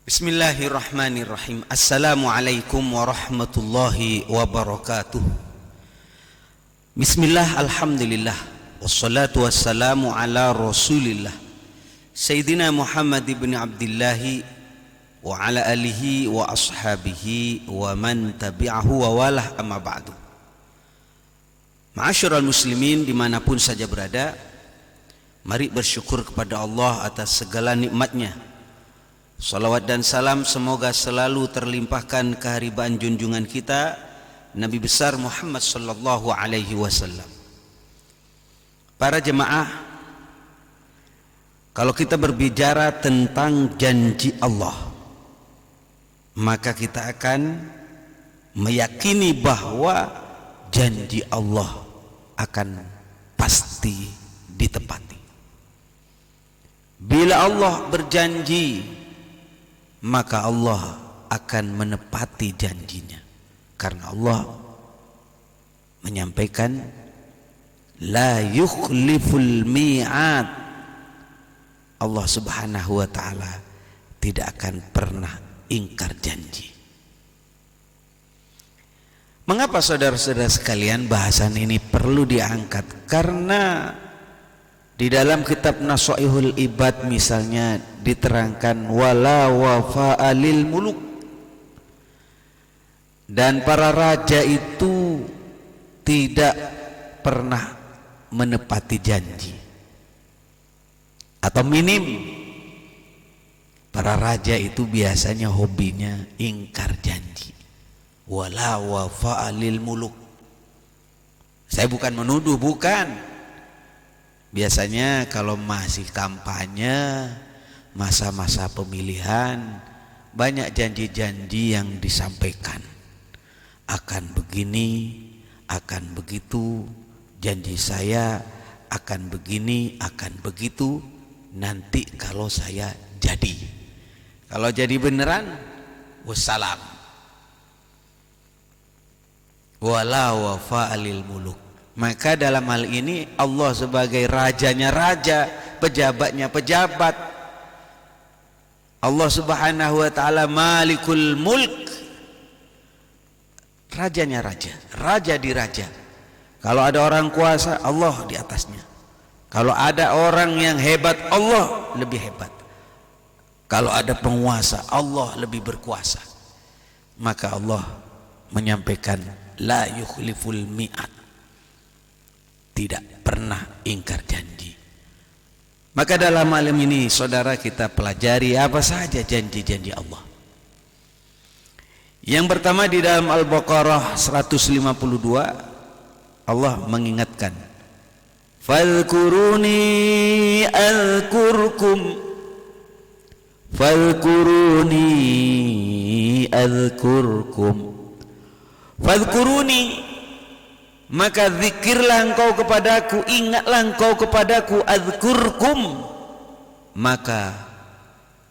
Bismillahirrahmanirrahim. Assalamualaikum warahmatullahi wabarakatuh. Bismillah, alhamdulillah, wassalatu wassalamu ala rasulillah Sayyidina Muhammad ibn Abdillahi wa ala alihi wa ashabihi wa man tabi'ahu wa walah, amma ba'du. Ma'asyiral muslimin dimanapun saja berada, mari bersyukur kepada Allah atas segala nikmatnya. Salawat dan salam semoga selalu terlimpahkan keharibaan junjungan kita Nabi besar Muhammad sallallahu alaihi wasallam. Para jemaah, kalau kita berbicara tentang janji Allah, maka kita akan meyakini bahwa janji Allah akan pasti ditepati. Bila Allah berjanji, maka Allah akan menepati janjinya, karena Allah menyampaikan la yukhliful mi'ad. Allah subhanahu wa ta'ala tidak akan pernah ingkar janji. Mengapa saudara-saudara sekalian bahasan ini perlu diangkat? Karena di dalam kitab Nasaihul Ibad misalnya diterangkan wala wafa'a lil muluk, dan para raja itu tidak pernah menepati janji, atau minim para raja itu biasanya hobinya ingkar janji. Wala wafa'a lil muluk. Saya bukan menuduh, bukan. Biasanya kalau masih kampanye, masa-masa pemilihan, banyak janji-janji yang disampaikan. Akan begini, akan begitu, janji saya akan begini, akan begitu, nanti kalau saya jadi. Kalau jadi beneran, wassalam. Wala wafa'alil muluk. Maka dalam hal ini Allah sebagai rajanya raja, pejabatnya pejabat, Allah subhanahu wa ta'ala malikul mulk, rajanya raja, raja di raja. Kalau ada orang kuasa, Allah di atasnya. Kalau ada orang yang hebat, Allah lebih hebat. Kalau ada penguasa, Allah lebih berkuasa. Maka Allah menyampaikan la yukhliful mi'ad, tidak pernah ingkar janji. Maka dalam malam ini saudara kita pelajari apa saja janji-janji Allah. Yang pertama di dalam Al-Baqarah 152, Allah mengingatkan, Fadhkuruni adhkurkum, Fadhkuruni adhkurkum, Fadhkuruni, maka zikirlah engkau kepadaku, ingatlah engkau kepadaku, adzkurkum, maka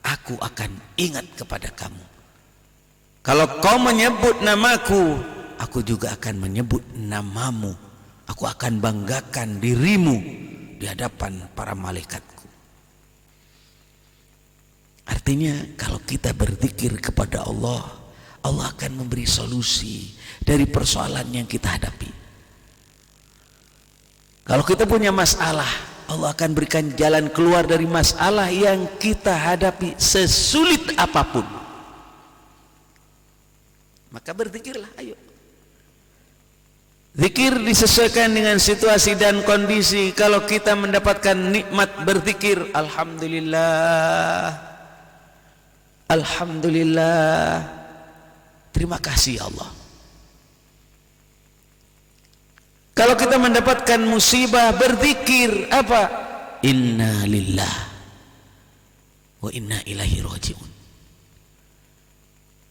aku akan ingat kepada kamu. Kalau kau menyebut namaku, aku juga akan menyebut namamu. Aku akan banggakan dirimu di hadapan para malaikatku. Artinya kalau kita berzikir kepada Allah, Allah akan memberi solusi dari persoalan yang kita hadapi. Kalau kita punya masalah, Allah akan berikan jalan keluar dari masalah yang kita hadapi sesulit apapun. Maka berzikirlah, ayo. Zikir disesuaikan dengan situasi dan kondisi. Kalau kita mendapatkan nikmat berzikir, alhamdulillah, alhamdulillah, terima kasih Allah. Kalau kita mendapatkan musibah, berzikir apa? Inna lillah wa inna ilaihi raji'un.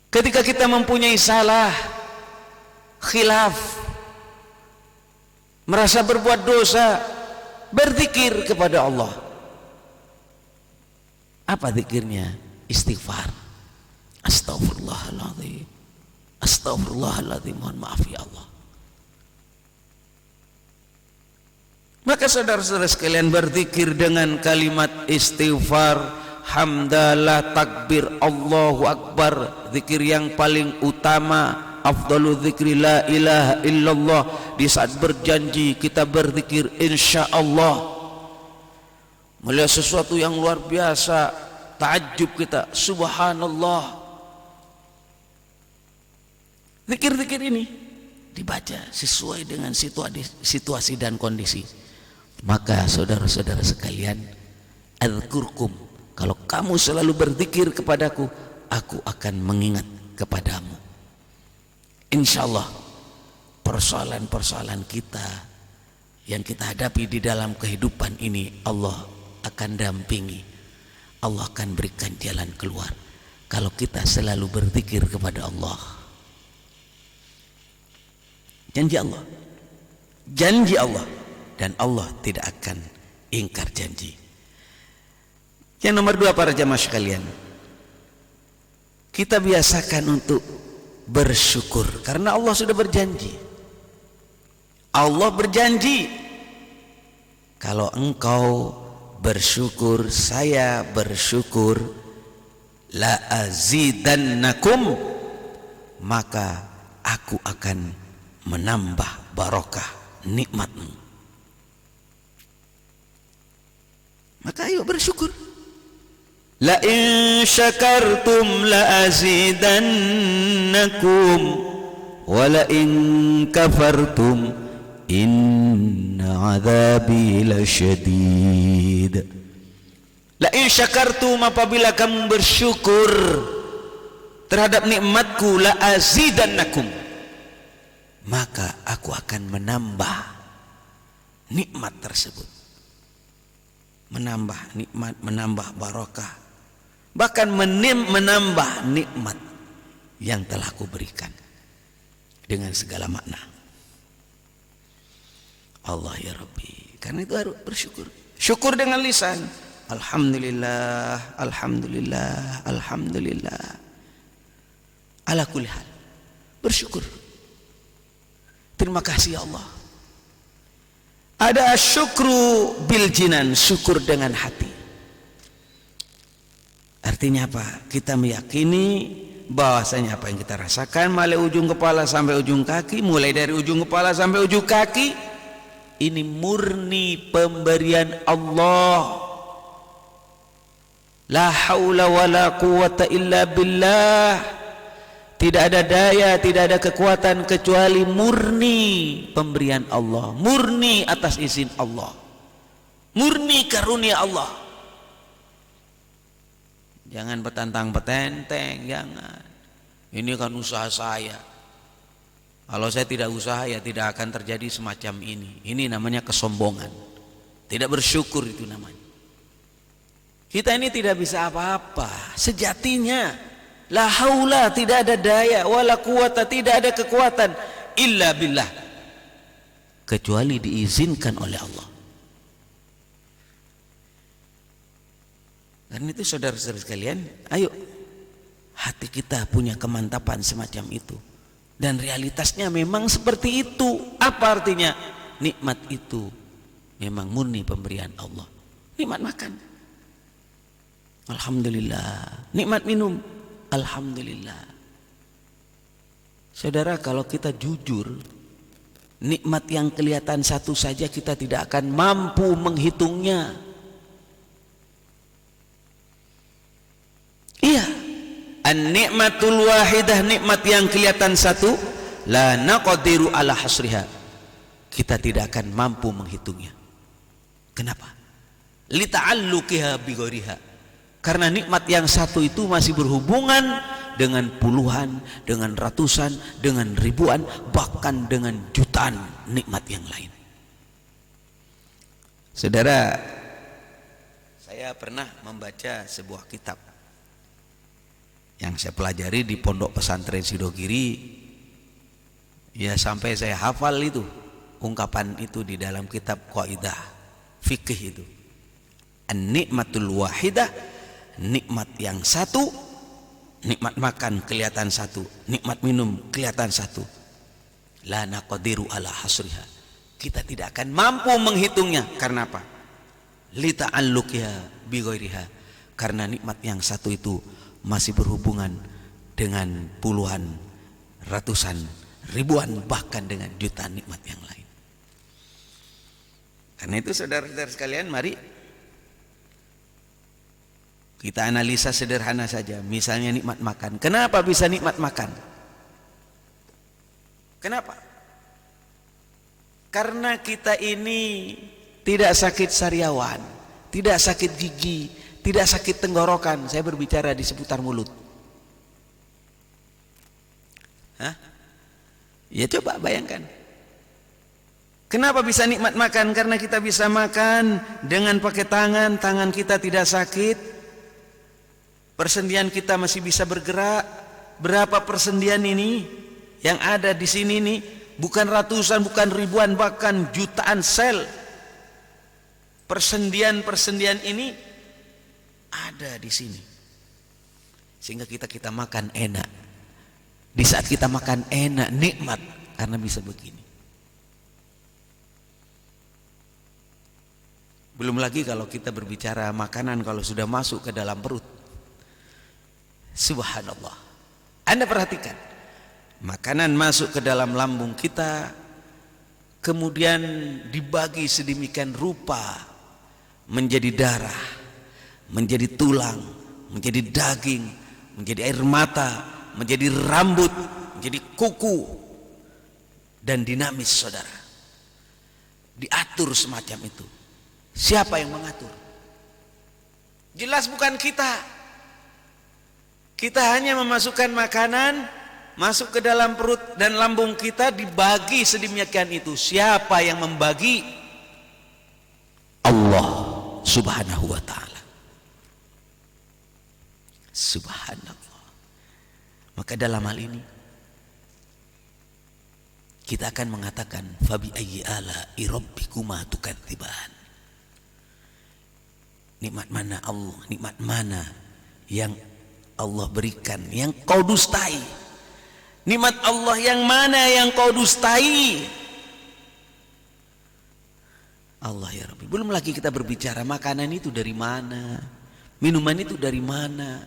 Ketika kita mempunyai salah, khilaf, merasa berbuat dosa, berzikir kepada Allah. Apa zikirnya? Istighfar. Astaghfirullahaladzim, astaghfirullahaladzim, mohon maaf ya Allah. Maka saudara-saudara sekalian berzikir dengan kalimat istighfar hamdalah, takbir, Allahu Akbar, zikir yang paling utama, afdalu dzikri la ilaha illallah. Di saat berjanji kita berzikir insyaallah. Melihat sesuatu yang luar biasa, takjub kita, subhanallah. Zikir-zikir ini dibaca sesuai dengan situasi dan kondisi. Maka saudara-saudara sekalian, adzkurkum, kalau kamu selalu berzikir kepadaku, aku akan mengingat kepadamu. Insyaallah persoalan-persoalan kita yang kita hadapi di dalam kehidupan ini, Allah akan dampingi, Allah akan berikan jalan keluar kalau kita selalu berzikir kepada Allah. Janji Allah, janji Allah, dan Allah tidak akan ingkar janji. Yang nomor 2, para jamaah sekalian, kita biasakan untuk bersyukur karena Allah sudah berjanji. Allah berjanji, kalau engkau bersyukur, saya bersyukur, la azidannakum, maka aku akan menambah barokah nikmatmu. Maka ayo bersyukur. La in syakartum la azidannakum wa la in kafartum inna adzabi lasyadid. La in syakartum, apabila kamu bersyukur terhadap nikmatku, la azidannakum, maka aku akan menambah nikmat tersebut, menambah nikmat, menambah barokah, bahkan menambah nikmat yang telah aku berikan dengan segala makna. Allah ya Rabbi, karena itu harus bersyukur. Syukur dengan lisan, alhamdulillah, alhamdulillah, alhamdulillah, ala kulli hal, bersyukur. Terima kasih ya Allah. Ada syukru bil jinan, syukur dengan hati. Artinya apa? Kita meyakini bahwasanya apa yang kita rasakan mulai ujung kepala sampai ujung kaki, mulai dari ujung kepala sampai ujung kaki, ini murni pemberian Allah. La haula wala quwata illa billah. Tidak ada daya, tidak ada kekuatan kecuali murni pemberian Allah, murni atas izin Allah, murni karunia Allah. Jangan petantang petenteng, jangan. Ini kan usaha saya. Kalau saya tidak usaha, ya tidak akan terjadi semacam ini. Ini namanya kesombongan. Tidak bersyukur itu namanya. Kita ini tidak bisa apa-apa sejatinya. La haula, tidak ada daya, wala quwata, tidak ada kekuatan illa billah, kecuali diizinkan oleh Allah. Karena itu saudara-saudara sekalian, ayo hati kita punya kemantapan semacam itu. Dan realitasnya memang seperti itu. Apa artinya? Nikmat itu memang murni pemberian Allah. Nikmat makan, alhamdulillah. Nikmat minum, alhamdulillah. Saudara, kalau kita jujur, nikmat yang kelihatan satu saja kita tidak akan mampu menghitungnya. Iya, an-ni'matul wahidah, nikmat yang kelihatan satu, la naqdiru ala hasriha, kita tidak akan mampu menghitungnya. Kenapa? Li ta'alluqiha bi ghairiha, karena nikmat yang satu itu masih berhubungan dengan puluhan, dengan ratusan, dengan ribuan, bahkan dengan jutaan nikmat yang lain. Saudara, saya pernah membaca sebuah kitab yang saya pelajari di Pondok Pesantren Sidogiri. Ya, sampai saya hafal itu ungkapan itu di dalam kitab Qaidah fikih itu. An-ni'matul wahidah, nikmat yang satu, nikmat makan kelihatan satu, nikmat minum kelihatan satu. La naqdiru ala hasriha, kita tidak akan mampu menghitungnya. Karena apa? Li ta'alluqiha bi ghairiha, karena nikmat yang satu itu masih berhubungan dengan puluhan, ratusan, ribuan, bahkan dengan jutaan nikmat yang lain. Karena itu saudara-saudara sekalian, mari kita analisa sederhana saja. Misalnya nikmat makan. Kenapa bisa nikmat makan? Kenapa? Karena kita ini tidak sakit sariawan, tidak sakit gigi, tidak sakit tenggorokan. Saya berbicara di seputar mulut. Hah? Ya coba bayangkan. Kenapa bisa nikmat makan? Karena kita bisa makan dengan pakai tangan, tangan kita tidak sakit. Persendian kita masih bisa bergerak. Berapa persendian ini yang ada di sini nih? Bukan ratusan, bukan ribuan, bahkan jutaan sel. Persendian-persendian ini ada di sini. Sehingga kita makan enak. Di saat kita makan enak, nikmat karena bisa begini. Belum lagi kalau kita berbicara makanan kalau sudah masuk ke dalam perut. Subhanallah. Anda perhatikan, makanan masuk ke dalam lambung kita, kemudian dibagi sedemikian rupa menjadi darah, menjadi tulang, menjadi daging, menjadi air mata, menjadi rambut, menjadi kuku, dan dinamis, saudara. Diatur semacam itu. Siapa yang mengatur? Jelas bukan kita. Kita hanya memasukkan makanan masuk ke dalam perut dan lambung kita, dibagi sedemikian itu. Siapa yang membagi? Allah Subhanahu wa ta'ala. Subhanallah. Maka dalam hal ini kita akan mengatakan fabi ayyi ala'i rabbikuma tukadziban. Nikmat mana Allah, nikmat mana yang Allah berikan yang kau dustai? Nikmat Allah yang mana yang kau dustai? Allah ya Rabbi. Belum lagi kita berbicara makanan itu dari mana, minuman itu dari mana.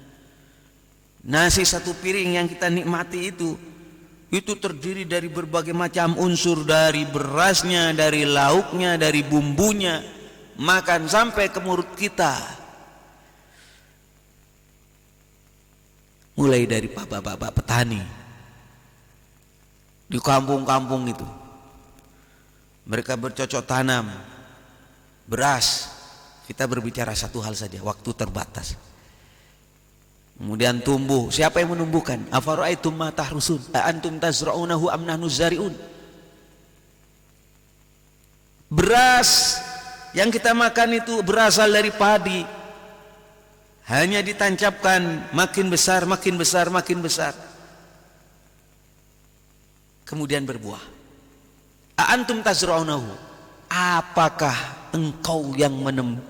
Nasi satu piring yang kita nikmati itu terdiri dari berbagai macam unsur, dari berasnya, dari lauknya, dari bumbunya, makan sampai ke mulut kita. Mulai dari bapak-bapak petani di kampung-kampung itu, mereka bercocok tanam beras. Kita berbicara satu hal saja, waktu terbatas. Kemudian tumbuh. Siapa yang menumbuhkan? Afara'aitum ma tahrusun a antum tazra'unahu am nahnu zari'un. Beras yang kita makan itu berasal dari padi, hanya ditancapkan makin besar, makin besar, makin besar, kemudian berbuah. A antum tazra'unahu, apakah engkau yang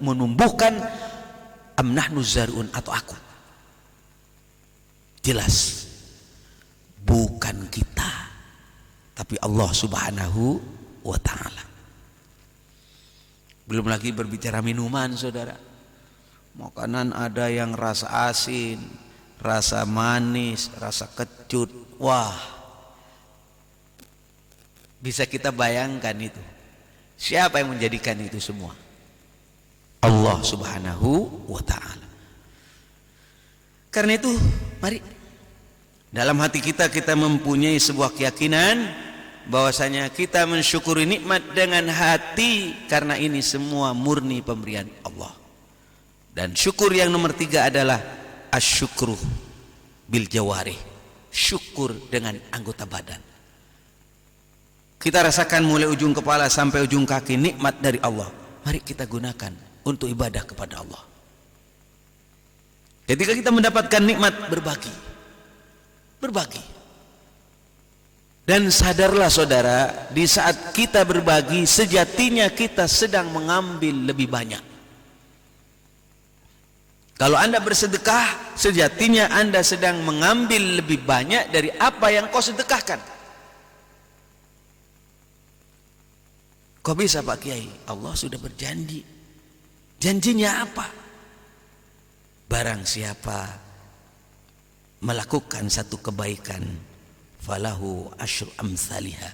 menumbuhkan, am nahnu zari'un, atau aku? Jelas bukan kita, tapi Allah Subhanahu wa ta'ala. Belum lagi berbicara minuman, saudara. Makanan ada yang rasa asin, rasa manis, rasa kecut. Wah, bisa kita bayangkan itu. Siapa yang menjadikan itu semua? Allah Subhanahu wa ta'ala. Karena itu, mari dalam hati kita mempunyai sebuah keyakinan bahwasanya kita mensyukuri nikmat dengan hati, karena ini semua murni pemberian Allah. Dan syukur yang nomor 3 adalah asyukru bil jawarih, syukur dengan anggota badan. Kita rasakan mulai ujung kepala sampai ujung kaki nikmat dari Allah. Mari kita gunakan untuk ibadah kepada Allah. Ketika kita mendapatkan nikmat, berbagi. Dan sadarlah saudara, di saat kita berbagi, sejatinya kita sedang mengambil lebih banyak. Kalau Anda bersedekah, sejatinya Anda sedang mengambil lebih banyak dari apa yang kau sedekahkan. Kok bisa Pak Kiai? Allah sudah berjanji. Janjinya apa? barang siapa melakukan satu kebaikan, falahu asyru amsalihah,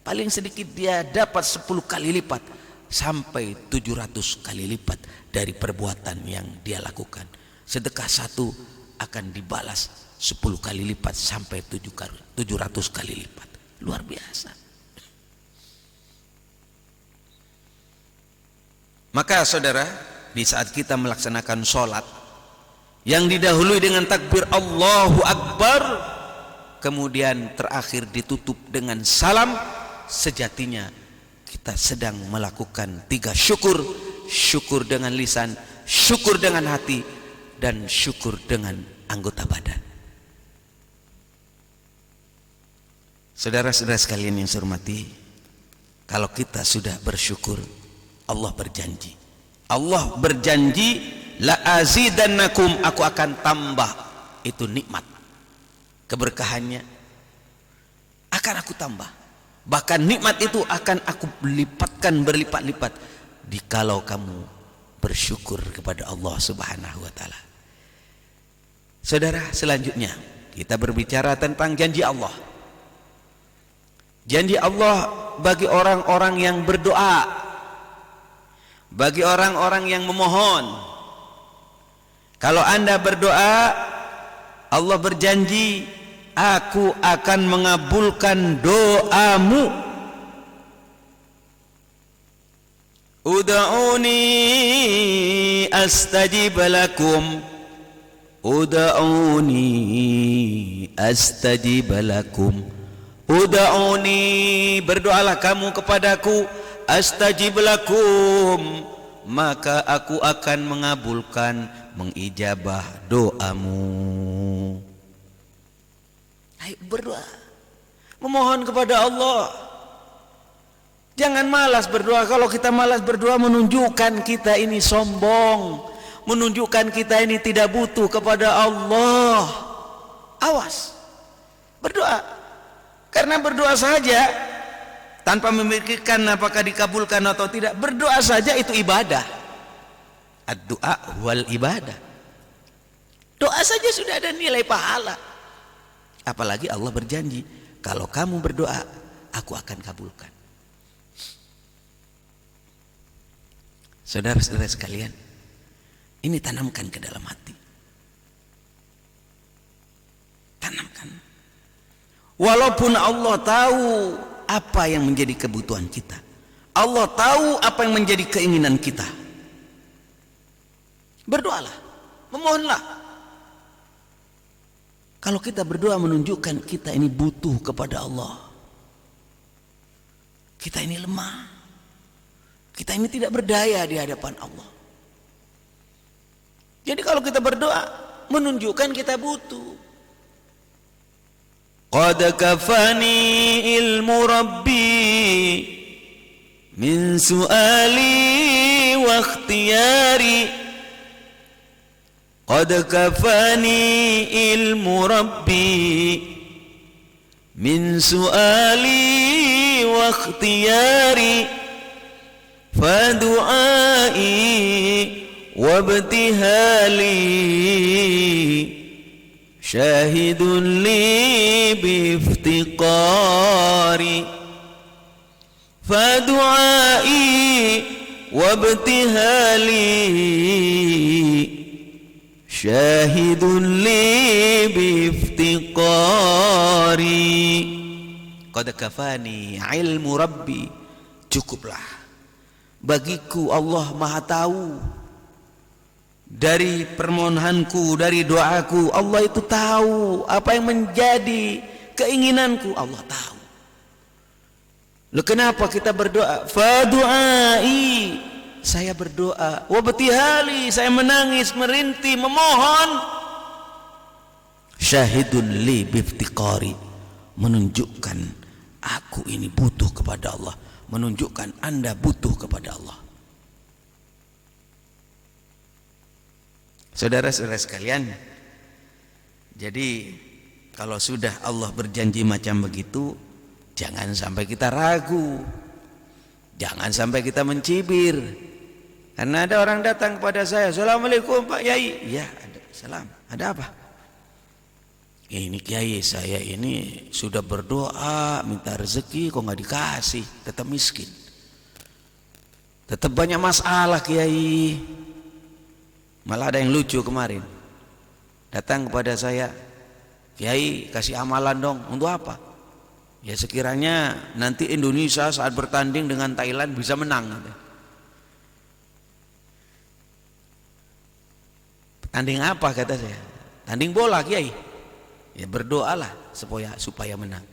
paling sedikit dia dapat 10 kali lipat sampai 700 kali lipat dari perbuatan yang dia lakukan. Sedekah satu akan dibalas 10 kali lipat sampai 700 kali lipat. Luar biasa. Maka saudara, di saat kita melaksanakan sholat yang didahului dengan takbir Allahu Akbar, kemudian terakhir ditutup dengan salam, sejatinya kita sedang melakukan 3 syukur. Syukur dengan lisan, syukur dengan hati, dan syukur dengan anggota badan. Saudara-saudara sekalian yang saya hormati, kalau kita sudah bersyukur, Allah berjanji. Allah berjanji, la azidannakum, aku akan tambah itu nikmat, keberkahannya akan aku tambah. Bahkan nikmat itu akan aku lipatkan berlipat-lipat dikalau kamu bersyukur kepada Allah Subhanahu wa taala. Saudara, selanjutnya kita berbicara tentang janji Allah. Janji Allah bagi orang-orang yang berdoa, bagi orang-orang yang memohon. Kalau Anda berdoa, Allah berjanji, aku akan mengabulkan doamu. Ud'uni astajib lakum, ud'uni astajib lakum, ud'uni, berdoalah kamu kepadaku, astajib lakum, maka aku akan mengabulkan, mengijabah doamu. Ayo berdoa, memohon kepada Allah. Jangan malas berdoa. Kalau kita malas berdoa, menunjukkan kita ini sombong, menunjukkan kita ini tidak butuh kepada Allah. Awas, berdoa. Karena berdoa saja tanpa memikirkan apakah dikabulkan atau tidak, berdoa saja itu ibadah. Ad-du'a wal ibadah. Doa saja sudah ada nilai pahala. Apalagi Allah berjanji, kalau kamu berdoa, aku akan kabulkan. Saudara-saudara sekalian, ini tanamkan ke dalam hati. Tanamkan. Walaupun Allah tahu apa yang menjadi kebutuhan kita, Allah tahu apa yang menjadi keinginan kita, berdoalah, memohonlah. Kalau kita berdoa menunjukkan kita ini butuh kepada Allah, kita ini lemah, kita ini tidak berdaya di hadapan Allah. Jadi kalau kita berdoa menunjukkan kita butuh. Qad kafani ilmu rabbi min su'ali wa ikhtiyari. Qad kafani ilmu rabbi min su'ali wa ikhtiyari. Fadu'ai wabtihali syahidun li biftiqari. Fadu'ai wabtihali syahidun li biftiqari. Qad kafani ilmu rabbi, cukuplah bagiku Allah Maha tahu. Dari permohonanku, dari doaku, Allah itu tahu apa yang menjadi keinginanku, Allah tahu. Loh, kenapa kita berdoa? Fadu'ai, saya berdoa, wabtihali, saya menangis, merintih, memohon. Syahidun li biftiqari, menunjukkan aku ini butuh kepada Allah, menunjukkan Anda butuh kepada Allah. Saudara-saudara sekalian, jadi kalau sudah Allah berjanji macam begitu, jangan sampai kita ragu, jangan sampai kita mencibir. Karena ada orang datang kepada saya, Assalamualaikum Pak Yai. Ya, ada. salam. Ada apa? Ini kiai, saya ini sudah berdoa minta rezeki kok nggak dikasih, tetap miskin, tetap banyak masalah kiai. Malah ada yang lucu kemarin, datang kepada saya, kiai kasih amalan dong. Untuk apa? Ya sekiranya nanti Indonesia saat bertanding dengan Thailand bisa menang. Tanding apa kata saya? Tanding bola kiai. Ya berdoalah supaya menang.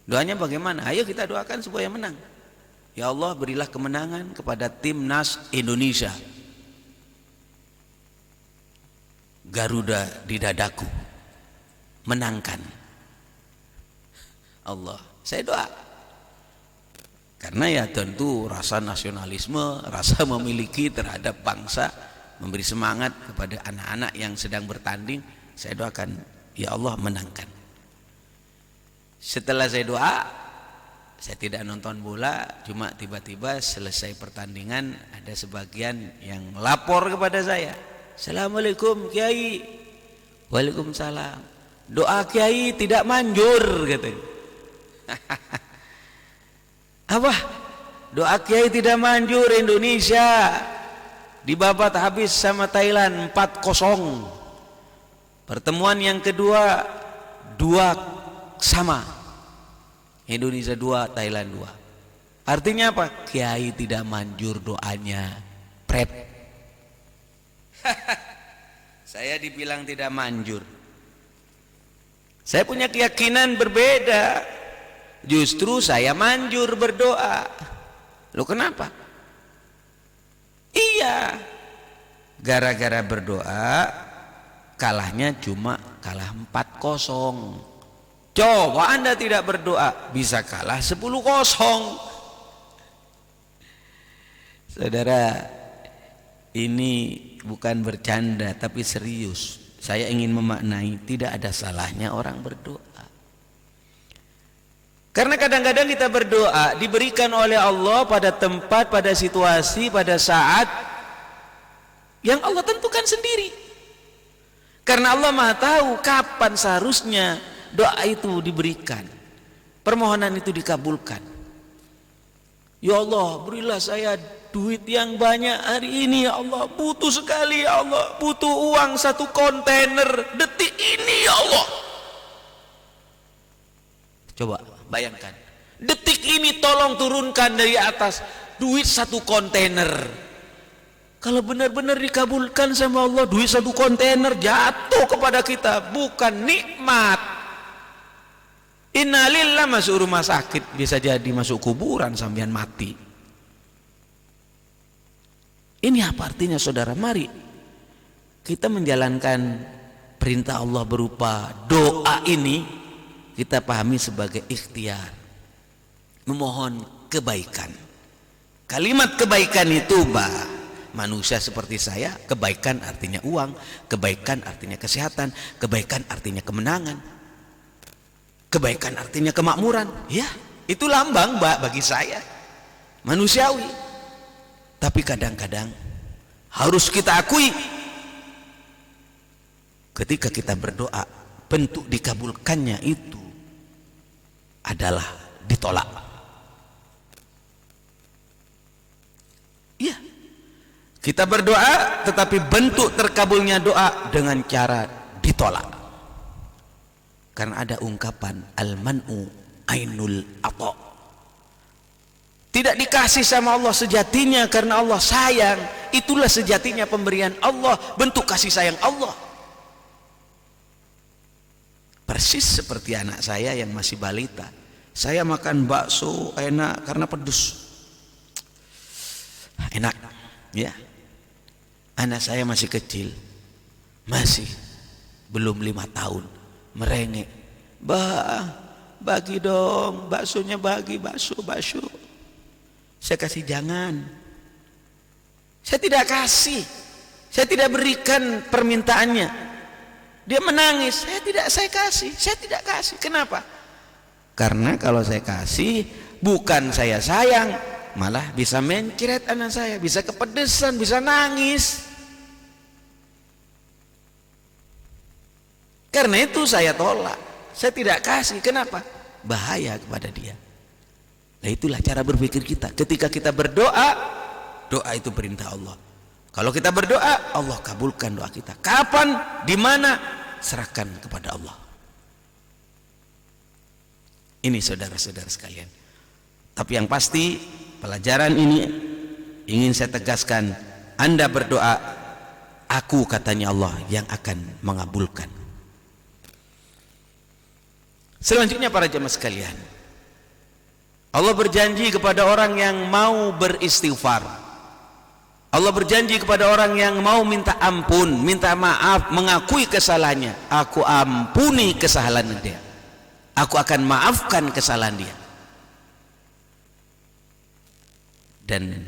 Doanya bagaimana? Ayo kita doakan supaya menang. Ya Allah, berilah kemenangan kepada timnas Indonesia. Garuda di dadaku, menangkan. Allah, saya doa. Karena ya tentu rasa nasionalisme, rasa memiliki terhadap bangsa, memberi semangat kepada anak-anak yang sedang bertanding. Saya doakan, ya Allah menangkan. Setelah saya doa, saya tidak nonton bola, cuma tiba-tiba selesai pertandingan ada sebagian yang lapor kepada saya. Assalamualaikum kiai. Waalaikumsalam. Doa kiai tidak manjur katanya. Apa? Doa kiai tidak manjur, Indonesia dibabat habis sama Thailand 4-0. Pertemuan yang kedua 2-2, Indonesia 2, Thailand 2. Artinya apa? Kiai tidak manjur doanya. Pret. Saya dibilang tidak manjur. Saya punya keyakinan berbeda. Justru saya manjur berdoa. Loh kenapa? Iya, gara-gara berdoa kalahnya cuma kalah 4-0. Coba Anda tidak berdoa bisa kalah 10-0. Saudara, ini bukan bercanda tapi serius. Saya ingin memaknai tidak ada salahnya orang berdoa. Karena kadang-kadang kita berdoa diberikan oleh Allah pada tempat, pada situasi, pada saat yang Allah tentukan sendiri. Karena Allah Maha tahu kapan seharusnya doa itu diberikan, permohonan itu dikabulkan. Ya Allah, berilah saya duit yang banyak hari ini ya Allah, butuh sekali ya Allah, butuh uang 1 kontainer detik ini ya Allah. Coba bayangkan, detik ini tolong turunkan dari atas duit 1 kontainer. Kalau benar-benar dikabulkan sama Allah, duit 1 kontainer jatuh kepada kita, bukan nikmat. Innalillah, masuk rumah sakit, bisa jadi masuk kuburan sambian mati. Ini apa artinya saudara? Mari kita menjalankan perintah Allah berupa doa ini, kita pahami sebagai ikhtiar, memohon kebaikan. Kalimat kebaikan itu manusia seperti saya, kebaikan artinya uang, kebaikan artinya kesehatan, kebaikan artinya kemenangan, kebaikan artinya kemakmuran. Ya, itu lambang bagi saya, manusiawi. Tapi kadang-kadang harus kita akui, ketika kita berdoa, bentuk dikabulkannya itu adalah ditolak. Iya, kita berdoa tetapi bentuk terkabulnya doa dengan cara ditolak. Karena ada ungkapan al-man'u ainul ata'. Tidak dikasih sama Allah sejatinya karena Allah sayang. Itulah sejatinya pemberian Allah, bentuk kasih sayang Allah. Persis seperti anak saya yang masih balita. Saya makan bakso enak karena pedes. Enak, ya. Anak saya masih kecil, masih belum 5 tahun, merengek, bagi dong baksonya, bagi bakso. Saya kasih jangan. Saya tidak kasih. Saya tidak berikan permintaannya. Dia menangis, saya kasih. Saya tidak kasih. Kenapa? Karena kalau saya kasih, bukan saya sayang, malah bisa mencret anak saya, bisa kepedesan, bisa nangis. Karena itu saya tolak, saya tidak kasih. Kenapa? Bahaya kepada dia. Nah itulah cara berpikir kita. Ketika kita berdoa, doa itu perintah Allah. Kalau kita berdoa, Allah kabulkan doa kita. Kapan, di mana, serahkan kepada Allah. Ini saudara-saudara sekalian. Tapi yang pasti pelajaran ini ingin saya tegaskan, Anda berdoa, aku katanya Allah yang akan mengabulkan. Selanjutnya para jemaah sekalian, Allah berjanji kepada orang yang mau beristighfar. Allah berjanji kepada orang yang mau minta ampun, minta maaf, mengakui kesalahannya. Aku ampuni kesalahan dia. Aku akan maafkan kesalahan dia. Dan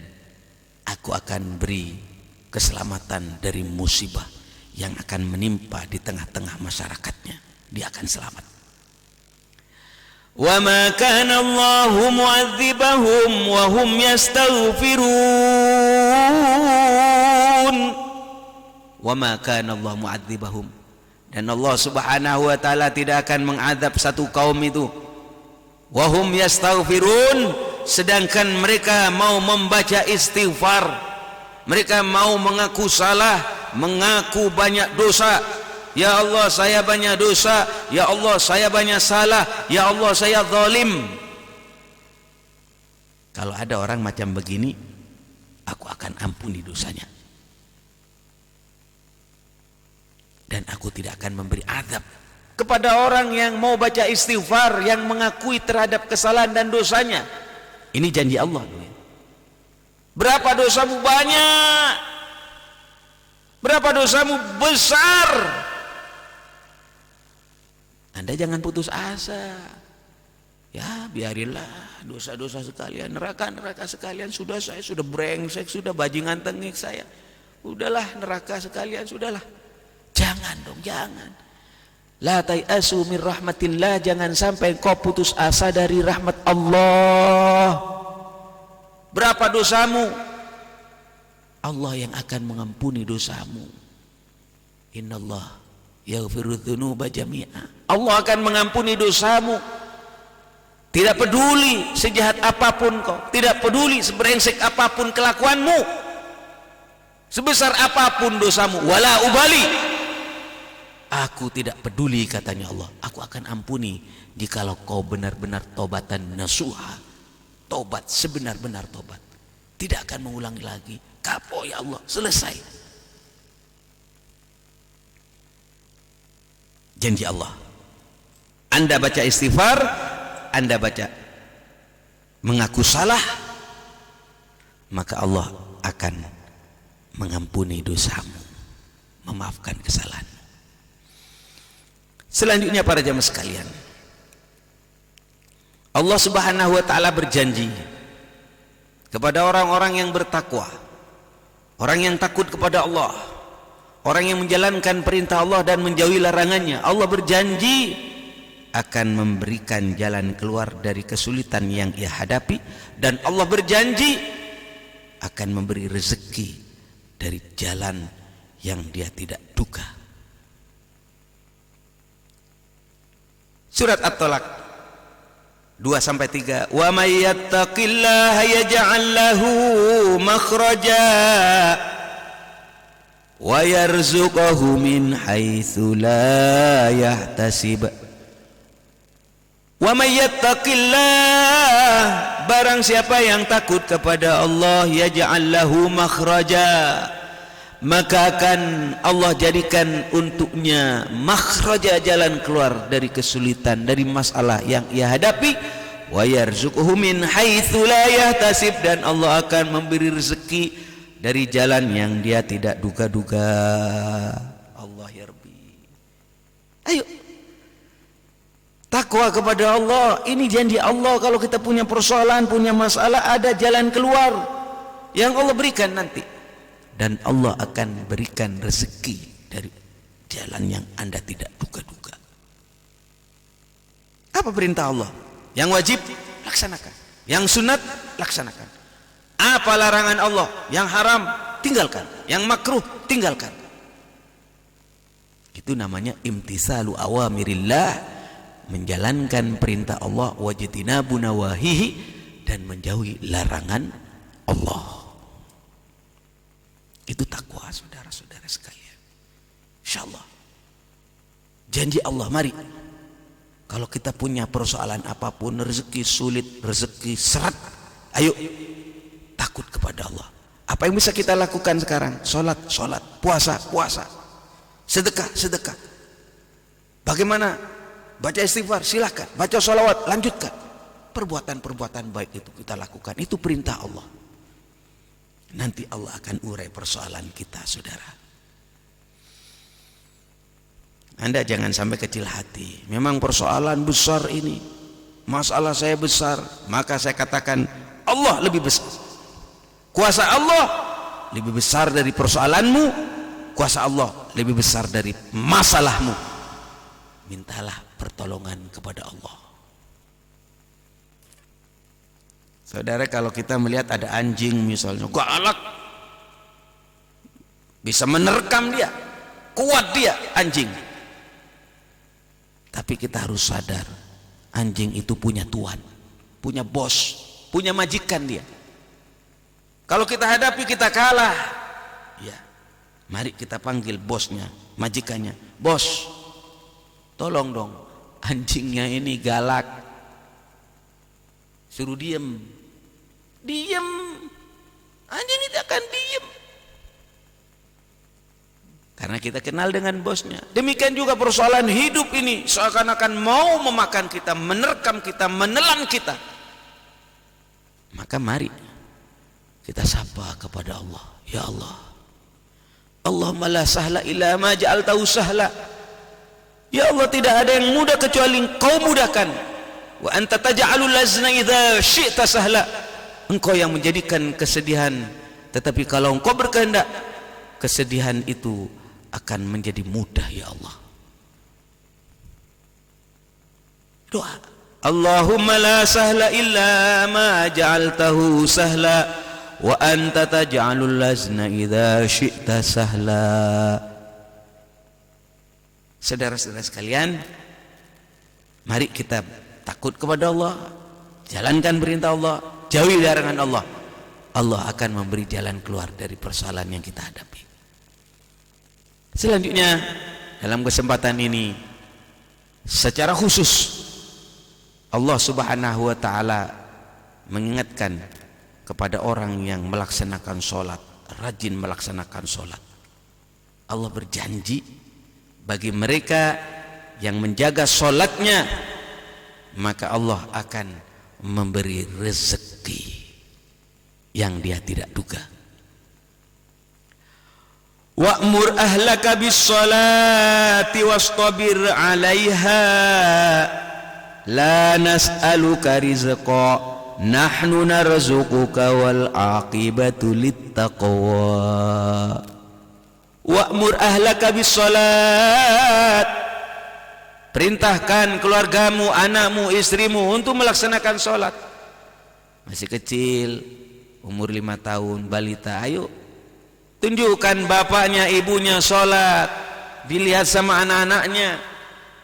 aku akan beri keselamatan dari musibah yang akan menimpa di tengah-tengah masyarakatnya. Dia akan selamat. Wa ma kana Allahu mu'adzibahum wa hum yastaghfirun. Wa ma kana Allah mu'adzibahum, dan Allah Subhanahu wa taala tidak akan mengadab satu kaum itu wa hum yastaghfirun, sedangkan mereka mau membaca istighfar, mereka mau mengaku salah, mengaku banyak dosa. Ya Allah saya banyak dosa, ya Allah saya banyak salah, ya Allah saya zalim. Kalau ada orang macam begini, aku akan ampuni dosanya, dan aku tidak akan memberi azab kepada orang yang mau baca istighfar, yang mengakui terhadap kesalahan dan dosanya. Ini janji Allah. Berapa dosamu banyak, berapa dosamu besar, Anda jangan putus asa. Ya biarinlah dosa-dosa sekalian, neraka-neraka sekalian, sudah saya sudah brengsek, sudah bajingan tengik saya, udahlah neraka sekalian, sudahlah. Jangan dong, jangan. La tayasu min rahmatillah, jangan sampai kau putus asa dari rahmat Allah. Berapa dosamu? Allah yang akan mengampuni dosamu. Innallah yaghfiru dzunuba jami'a. Allah akan mengampuni dosamu. Tidak peduli sejahat apapun kau, tidak peduli sebrengsek apapun kelakuanmu, sebesar apapun dosamu, wala ubali. Aku tidak peduli katanya Allah. Aku akan ampuni jikalau kau benar-benar taubatan nasuha, tobat sebenar-benar tobat, tidak akan mengulangi lagi. Kapok ya Allah, selesai. Janji Allah. Anda baca istighfar, Anda baca mengaku salah, maka Allah akan mengampuni dosamu, memaafkan kesalahanmu. Selanjutnya para jamaah sekalian, Allah Subhanahu wa taala berjanji kepada orang-orang yang bertakwa, orang yang takut kepada Allah, orang yang menjalankan perintah Allah dan menjauhi larangannya. Allah berjanji akan memberikan jalan keluar dari kesulitan yang ia hadapi, dan Allah berjanji akan memberi rezeki dari jalan yang dia tidak duga. Surat At-Talaq 2-3. Wa may yattaqillaha yaj'al lahu makhraja wa yarzuqhu min haitsu la yahtasib. Wa may yattaqillah, barang siapa yang takut kepada Allah, yaj'al lahu makhraja, maka akan Allah jadikan untuknya makhraja, jalan keluar dari kesulitan, dari masalah yang ia hadapi. Wa yarzuqhu min haitsu la yahtasib, dan Allah akan memberi rezeki dari jalan yang dia tidak duga-duga. Allah ya Rabbi. Ayo takwa kepada Allah. Ini janji Allah, kalau kita punya persoalan, punya masalah, ada jalan keluar yang Allah berikan nanti, dan Allah akan berikan rezeki dari jalan yang Anda tidak duga-duga. Apa perintah Allah? Yang wajib laksanakan, yang sunat laksanakan. Apa larangan Allah? Yang haram tinggalkan, yang makruh tinggalkan. Itu namanya imtisalu awamirillah, menjalankan perintah Allah, wajtinabu nawahihi, dan menjauhi larangan Allah. Itu takwa, saudara-saudara sekalian. Insyaallah. Janji Allah, mari. Kalau kita punya persoalan apapun, rezeki sulit, rezeki seret, ayo takut kepada Allah. Apa yang bisa kita lakukan sekarang? Sholat, sholat, puasa, puasa, sedekah, sedekah. Bagaimana? Baca istighfar, silahkan. Baca sholawat, lanjutkan. Perbuatan-perbuatan baik itu kita lakukan. Itu perintah Allah. Nanti Allah akan urai persoalan kita, saudara. Anda jangan sampai kecil hati. Memang persoalan besar ini, masalah saya besar, maka saya katakan Allah lebih besar. Kuasa Allah lebih besar dari persoalanmu. Kuasa Allah lebih besar dari masalahmu. Mintalah pertolongan kepada Allah. Saudara, kalau kita melihat ada anjing misalnya galak, bisa menerkam dia, kuat dia anjing. Tapi kita harus sadar, anjing itu punya tuan, punya bos, punya majikan dia. Kalau kita hadapi kita kalah, ya, mari kita panggil bosnya, majikannya. Bos, tolong dong, anjingnya ini galak, suruh diem. Diem, anjing itu akan diem, karena kita kenal dengan bosnya. Demikian juga persoalan hidup ini, seakan-akan mau memakan kita, menerkam kita, menelan kita. Maka mari kita sapa kepada Allah. Ya Allah, Allahumma la sahla illa ma ja'altahu sahla. Ya Allah, tidak ada yang mudah kecuali Engkau mudahkan. Wa anta taj'alul lazna idza syi'ta sahla. Engkau yang menjadikan kesedihan, tetapi kalau Engkau berkehendak, kesedihan itu akan menjadi mudah. Ya Allah, doa. Allahumma la sahla illa ma ja'altahu sahla wa anta taj'alul lazna idza syi'ta sahla. Saudara-saudara sekalian, mari kita takut kepada Allah, jalankan perintah Allah, jauhi larangan Allah. Allah akan memberi jalan keluar dari persoalan yang kita hadapi. Selanjutnya, dalam kesempatan ini secara khusus Allah Subhanahu wa taala mengingatkan kepada orang yang melaksanakan sholat, rajin melaksanakan sholat. Allah berjanji bagi mereka yang menjaga sholatnya, maka Allah akan memberi rezeki yang dia tidak duga. Wa'mur ahlaka bis salati wastabir 'alaiha la nas'aluka rizqa nahnu narzuquka wal 'aqibatu littaqwa. Wa'mur ahlaka bis salat, perintahkan keluargamu, anakmu, istrimu untuk melaksanakan sholat. Masih kecil, umur 5 tahun, balita, ayo tunjukkan bapaknya, ibunya sholat, dilihat sama anak-anaknya.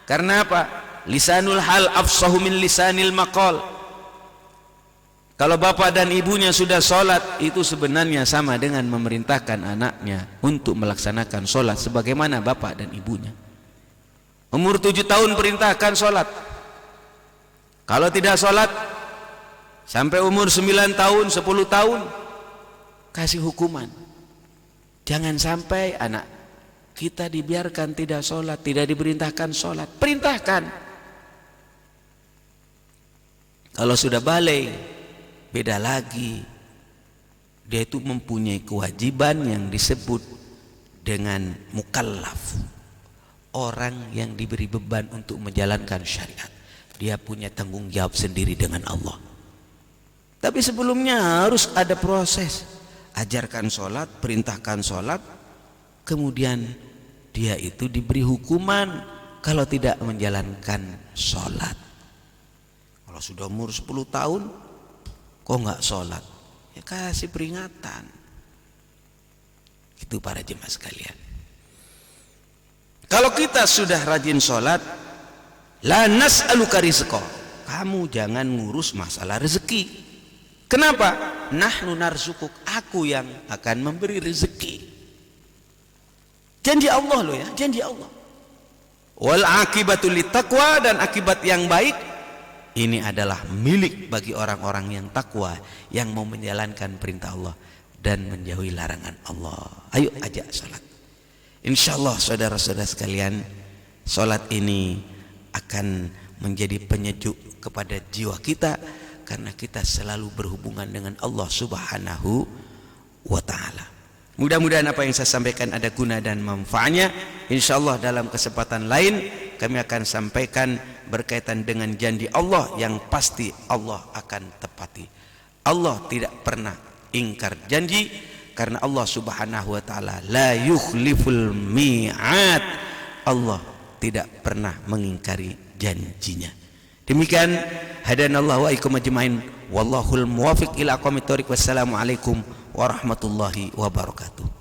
Karena apa? Lisanul hal afsahu min lisanil maqal. Kalau bapak dan ibunya sudah sholat, itu sebenarnya sama dengan memerintahkan anaknya untuk melaksanakan sholat sebagaimana bapak dan ibunya. Umur 7 tahun perintahkan sholat. Kalau tidak sholat sampai umur 9 tahun, 10 tahun, kasih hukuman. Jangan sampai anak kita dibiarkan tidak sholat, tidak diperintahkan sholat. Perintahkan. Kalau sudah balik, beda lagi. Dia itu mempunyai kewajiban yang disebut dengan mukallaf, orang yang diberi beban untuk menjalankan syariat. Dia punya tanggung jawab sendiri dengan Allah. Tapi sebelumnya harus ada proses. Ajarkan sholat, perintahkan sholat, kemudian dia itu diberi hukuman kalau tidak menjalankan sholat. Kalau sudah umur 10 tahun kok nggak sholat, ya kasih peringatan. Itu para jemaah sekalian. Kalau kita sudah rajin sholat, la nas'aluka rizqa, kamu jangan ngurus masalah rezeki. Kenapa? Nahnu narzukuk, aku yang akan memberi rezeki. Janji Allah loh ya, janji Allah. Wal akibatu littaqwa, dan akibat yang baik ini adalah milik bagi orang-orang yang takwa, yang mau menjalankan perintah Allah dan menjauhi larangan Allah. Ayo ajak salat. Insyaallah saudara-saudara sekalian, salat ini akan menjadi penyejuk kepada jiwa kita, karena kita selalu berhubungan dengan Allah Subhanahu wa taala. Mudah-mudahan apa yang saya sampaikan ada guna dan manfaatnya. Insyaallah dalam kesempatan lain kami akan sampaikan berkaitan dengan janji Allah yang pasti Allah akan tepati. Allah tidak pernah ingkar janji, karena Allah Subhanahu wa taala la yukhliful mi'ad. Allah tidak pernah mengingkari janjinya. Demikian, hadanallahu wa iyyakum ajmain, wallahul muwaffiq ila aqwamit thoriq. Wassalamu alaikum warahmatullahi wabarakatuh.